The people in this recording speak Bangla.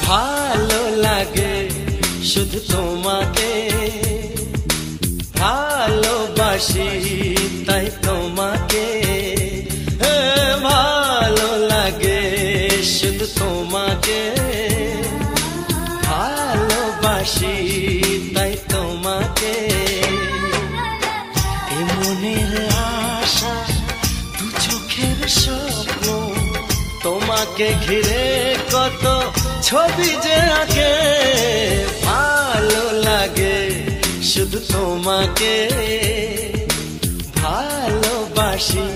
ভালো লাগে শুধু তোমাকে, ভালোবাসি তাই তোমাকে। ভালো লাগে শুধু তোমাকে, ভালোবাসি তাই তোমাকে। এ মনের আশা দু চোখের স্বপ্ন, তোমাকে ঘিরে কত ছবি যে আঁকে। ভালো লাগে শুধু তোমাকে, ভালোবাসি